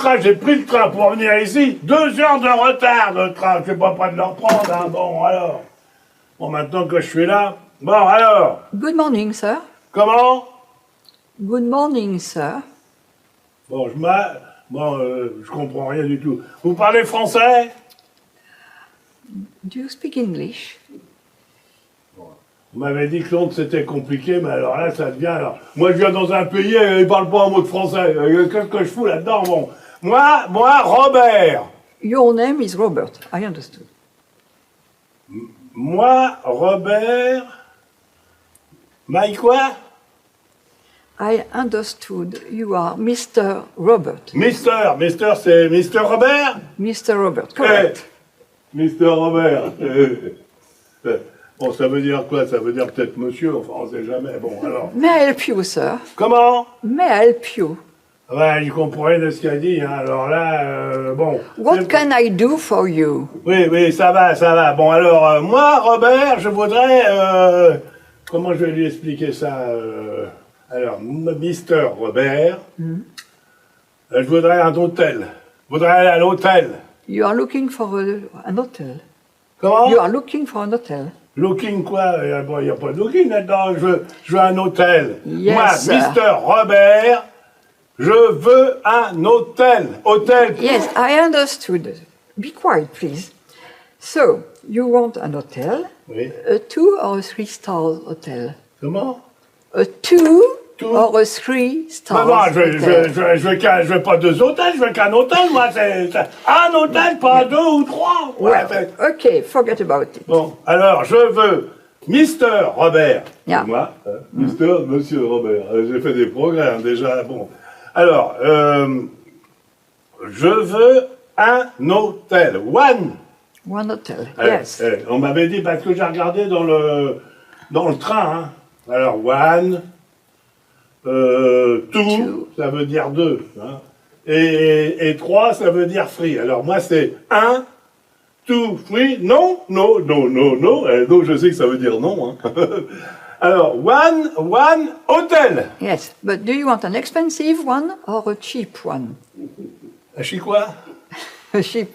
train, j'ai pris le train pour venir ici. 2 heures de retard de train, je suis pas prêt de le reprendre, hein. Bon, alors. Bon, maintenant que je suis là, bon, alors. Good morning, sir. Comment? Good morning, sir. Bon, je comprends rien du tout. Vous parlez français? Do you speak English? Vous m'avez dit que Londres c'était compliqué, mais alors là, ça devient alors. Moi, je viens dans un pays et ils parlent pas un mot de français. Qu'est-ce que je fous là-dedans? Bon. Moi, Robert. Your name is Robert, I understood. Moi, Robert. Mike quoi? I understood you are Mr. Robert. Mister c'est Mr. Robert? Mr. Robert, correct. Mr. Robert. Bon, ça veut dire quoi? Ça veut dire peut-être monsieur, enfin, on sait jamais. Bon, alors. May I help you, sir? Comment? May I help you? Ouais, je comprends rien de ce qu'il a dit, hein. Alors là, bon. What can I do for you? Oui, ça va. Bon, alors, moi, Robert, je voudrais... comment je vais lui expliquer ça alors, Mr. Robert, je voudrais un hôtel. Je voudrais aller à l'hôtel. You are looking for an hotel. Comment? You are looking for an hotel. Looking quoi? Bon, il n'y a pas de looking là-dedans. Je veux un hôtel. Yes, moi, sir. Mr. Robert, je veux un hôtel. Hôtel. Yes, I understood. Be quiet, please. So, you want an hotel, Oui. a 2 or a 3-star hotel? Comment? A 2 or a 3-star Non, hotel? je veux pas 2 hôtels, je veux qu'un hôtel, moi, c'est un hôtel, pas 2 ou 3. Well, okay, forget about it. Bon, alors, je veux Mr. Robert. Yeah. Moi, Monsieur Robert. J'ai fait des progrès, hein, déjà, bon. Alors, je veux un hôtel. One hotel, Allez, yes. on m'avait dit, parce que j'ai regardé dans le train, hein. Alors, one, two, ça veut dire 2. Hein. Et 3, ça veut dire free. Alors, moi, c'est 1, 2, free. Non. Donc, je sais que ça veut dire non. Hein. Alors, one, hôtel. Yes, but do you want an expensive one or a cheap one? Je suis quoi? A cheap.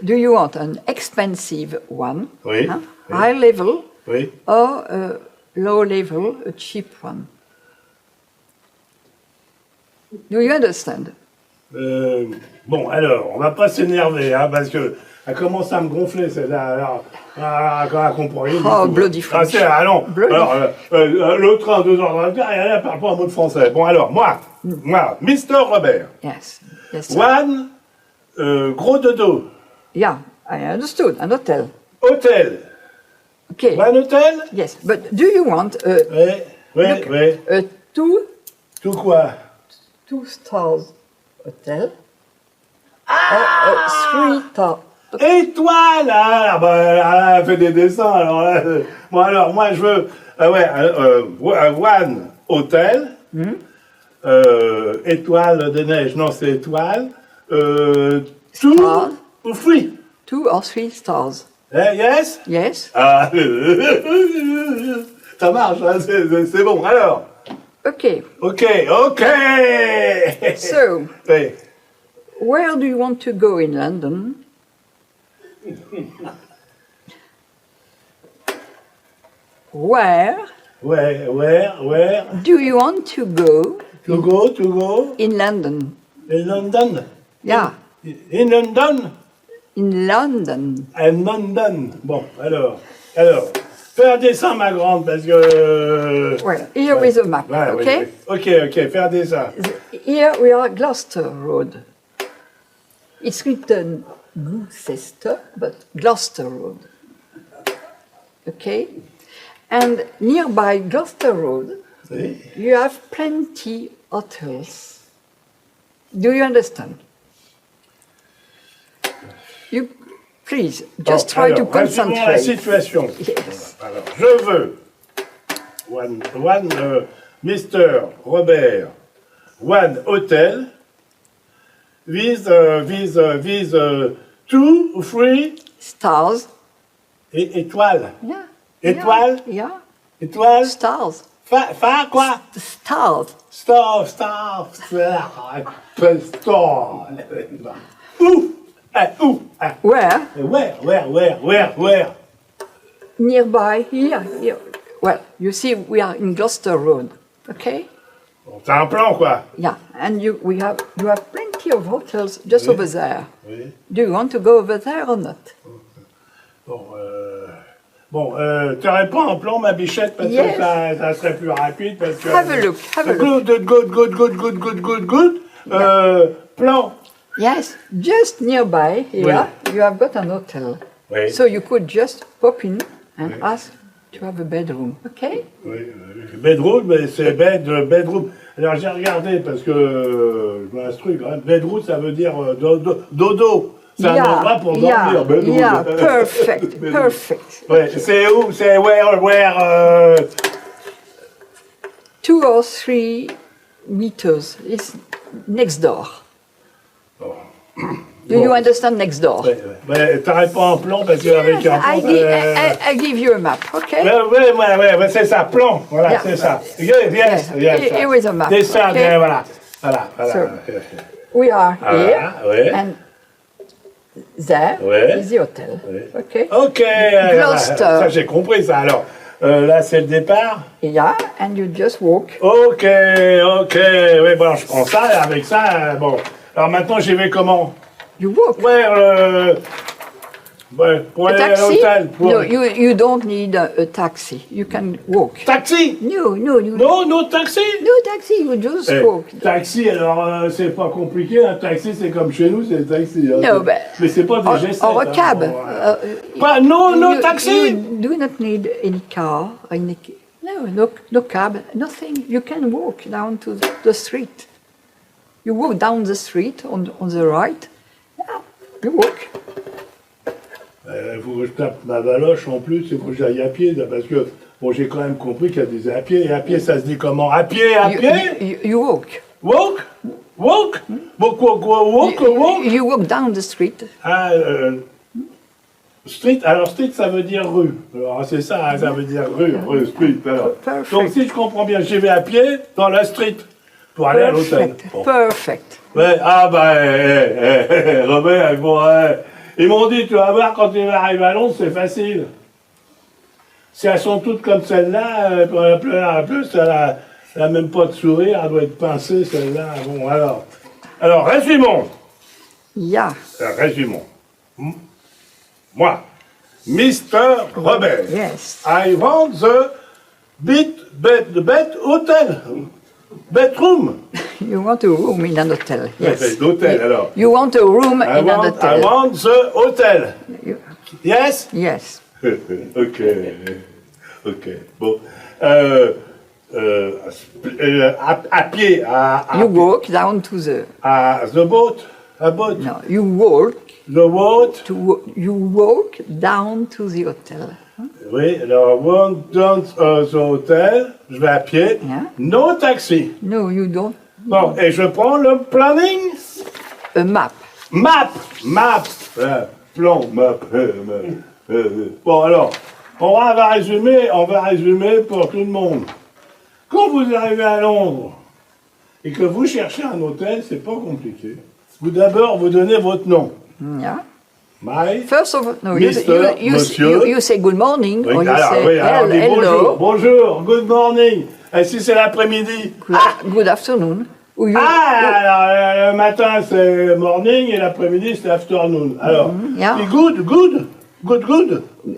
Do you want an expensive one, Oui. huh? Oui. High level, Oui. or a low level, a cheap one? Do you understand? Bon, alors, on va pas s'énerver, hein, parce que elle commence à me gonfler, celle-là. Alors, elle comprend rien. Oh, du tout. bloody French. Allons. Bloody. Alors, le train, 2 heures dans le retard, et elle parle pas un mot de français. Bon, alors, moi, Mr. Robert. Yes, sir. One, gros dodo. Yeah, I understood. An hotel. Hôtel. Okay. One hôtel? Yes, but do you want Oui. a Tout quoi? 2 stars hotel or a 3-star? Étoile! Ah, bah, elle fait des dessins, alors là. Bon, alors, moi, je veux... one hôtel. Étoile de neige. Non, c'est étoile. Two Stars. ou free? 2 or 3 stars. Yes? Yes. Ah, ça marche, hein, c'est bon. Alors, Okay. ok. So, Oui. where do you want to go in London? Where Where? do you want to go To go? in London? In London? Yeah, In London? in London. In London. Bon, alors, fais un dessin, ma grande, parce que... Well, here is a map, Ouais, okay? oui. Ok, fais un dessin. Here we are at Gloucester Road. It's written Gloucester, but Gloucester Road. Okay? And nearby Gloucester Road, Oui. you have plenty hotels. Do you understand? You, please, just try to résumons la concentrate. situation. Yes. Alors, je veux Mr. Robert, one hotel with 2, 3 Stars. étoiles. Yeah. Étoiles? Yeah. Étoiles? Stars. Fa quoi? Stars. Star. Où? Où? Where? Nearby, here. Well, you see, we are in Gloucester Road, okay? Bon, c'est un plan, quoi. Yeah, and you have plenty of hotels just over there. Oui. Do you want to go over there or not? Bon, tu n'aurais pas un plan, ma bichette, parce Yes. que ça serait plus rapide, parce que... Have a look, have a look. Good. Plan. Yes, just nearby here, you have got an hotel. Oui. So you could just pop in and ask to have a bedroom, okay? Oui, bedroom, mais c'est bedroom. Alors j'ai regardé, parce que je me truc, hein. Bedroom, ça veut dire dodo. C'est un endroit pour dormir, bedroom. Yeah, perfect. Ouais, c'est où? C'est where 2 or 3 meters. It's next door. Do you understand next door? Ouais, t'aurais pas un plan, parce qu'avec un plan... I give you a map, okay? Ouais, c'est ça, plan, voilà, Yeah. c'est ça. Yes. Here is a map, C'est ça, okay? bien, voilà. So, we are here, ouais. and there Ouais. is the hotel, okay? Ok, Gloucester. ça j'ai compris ça, alors. Là, c'est le départ. Yeah, and you just walk. Ok, oui, bon, je prends ça, et avec ça, bon. Alors maintenant, j'y vais comment? You walk. Pour A aller à taxi? l'hôtel. No, you don't need a taxi. You can walk. Taxi? No, No taxi? no taxi. You just walk. Taxi, alors c'est pas compliqué, un taxi c'est comme chez nous, c'est taxi. Hein. No, but Mais c'est pas des gestes. or a cab. Pas, no taxi? You do not need any car. No cab. Nothing. You can walk down to the street. You walk down the street on the right. Yeah, you walk. Il faut que je tape ma valoche en plus, il faut que j'aille à pied, parce que bon, j'ai quand même compris qu'il y a des à pied. Et à pied, ça se dit comment? À pied? You walk. Walk? Walk? You walk down the street. Ah, street, alors street, ça veut dire rue. Alors c'est ça, hein, ça veut dire rue, street. Alors. Perfect. Donc si je comprends bien, j'y vais à pied dans la street pour aller à l'hôtel. Bon. Perfect. Ouais, Robert, bon, ils m'ont dit, tu vas voir, quand tu vas arriver à Londres, c'est facile. Si elles sont toutes comme celle-là, un peu, elle n'a même pas de sourire, elle doit être pincée, celle-là. Bon, alors, résumons. Yeah. Résumons. Moi, Mr. Robert. Yes. I want the bed hotel. Bedroom. You want a room in an hotel. Yes. D'hôtel, alors. You want a room in an I hotel. want the hotel. Yes? Yes. Ok. Bon. À pied, You walk down to the. the boat. A boat. No, you walk The boat. You walk down to the hotel. Oui, alors, one down the hotel, je vais à pied. Yeah. No taxi. No, you don't. Bon, et je prends le planning. A map. Map. Plan, map. Bon, alors, on va résumer pour tout le monde. Quand vous arrivez à Londres et que vous cherchez un hôtel, c'est pas compliqué. Vous donnez votre nom. Yeah. My. First of all, no, Monsieur. you say good morning Oui, or you alors, say oui, alors, on dit hello. bonjour, good morning. Et si c'est l'après-midi? Good afternoon. Or you, Alors, le matin c'est morning et l'après-midi c'est afternoon. Alors, yeah. c'est good.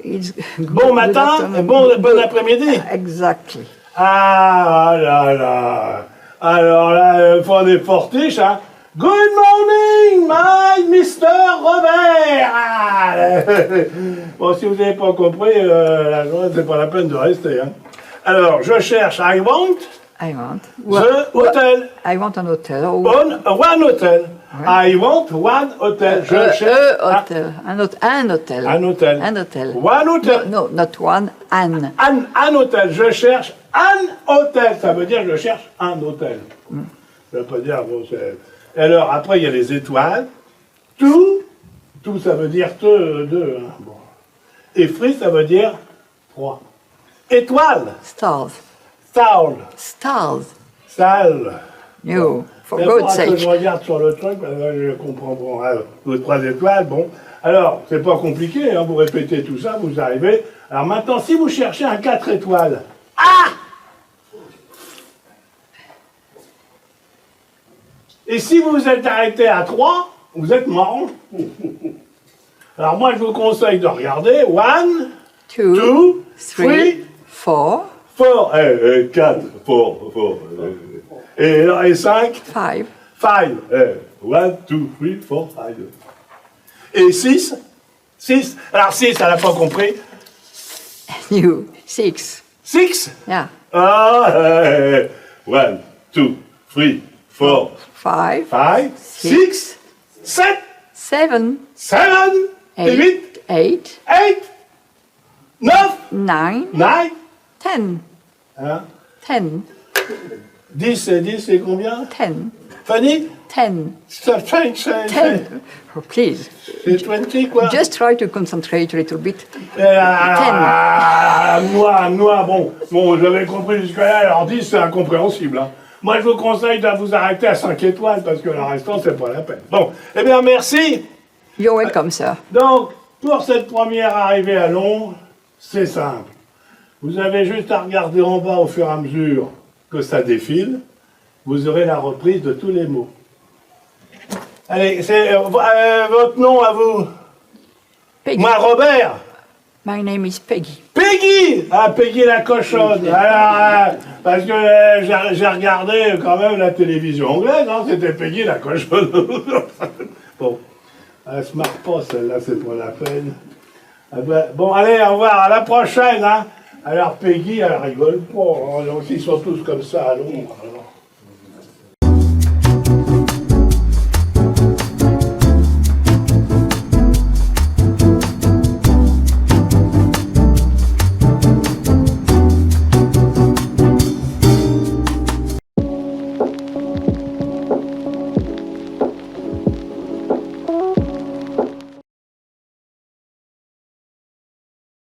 it's Bon good matin afternoon. et bon après-midi. Exactly. Ah là. Alors là, faut des fortiches, hein. Good morning, my Mr. Robert. Bon, si vous n'avez pas compris, la journée, c'est pas la peine de rester, hein. Alors, je cherche, I want the hotel. I want an hotel. Oh, One hotel. I want one hotel. Je cherche hotel. Un hotel. un hôtel. Un hotel. One hotel. No, not one. An. Un hôtel. Je cherche un hôtel. Ça veut dire que je cherche un hôtel. Ça veut pas dire, bon, c'est... Alors, après, il y a les étoiles. Tout, ça veut dire deux. Hein. Bon. Et free, ça veut dire 3. Étoile. Stars. Stall. Stars. Stall. No, for Il God's faudra que je sake. regarde sur le truc, parce que je comprends. Bon, alors, vos 3 étoiles, bon. Alors, c'est pas compliqué, hein, vous répétez tout ça, vous arrivez. Alors maintenant, si vous cherchez un 4 étoiles. Ah! Et si vous vous êtes arrêté à 3, vous êtes mort. Alors moi, je vous conseille de regarder 1, 2, 2, 3, 3, 4, 4, 4, 4, et 5, 5, 5, 1, 2, 3, 4, 5. Et 6, 6, alors 6, elle n'a pas compris. new, 6. 6, Yeah. 1, 2, 3, 4, 5, 5, 6, 7, 7, 7, 8, 8, 8, 8, 9, 9, 9, 10. hein? 10, 10 c'est combien? 10, Fanny? 10, C'est 10. Oh, please, 20 quoi? just try to concentrate a little bit. Moi, bon, j'avais compris jusque-là, alors 10 c'est incompréhensible. Hein. Moi je vous conseille de vous arrêter à 5 étoiles parce que le restant c'est pas la peine. Bon, eh bien merci. You're welcome, sir. Donc, pour cette première arrivée à Londres, c'est simple. Vous avez juste à regarder en bas au fur et à mesure que ça défile. Vous aurez la reprise de tous les mots. Allez, c'est votre nom à vous. Peggy. Moi, Robert. My name is Peggy. Peggy. Ah, Peggy la cochonne. Alors, parce que j'ai regardé quand même la télévision anglaise, hein, c'était Peggy la cochonne. Bon, elle se marre pas celle-là, c'est pas la peine. Ah ben, bon, allez, au revoir, à la prochaine. Hein. Alors Peggy, elle rigole pas, hein, donc ils sont tous comme ça à Londres.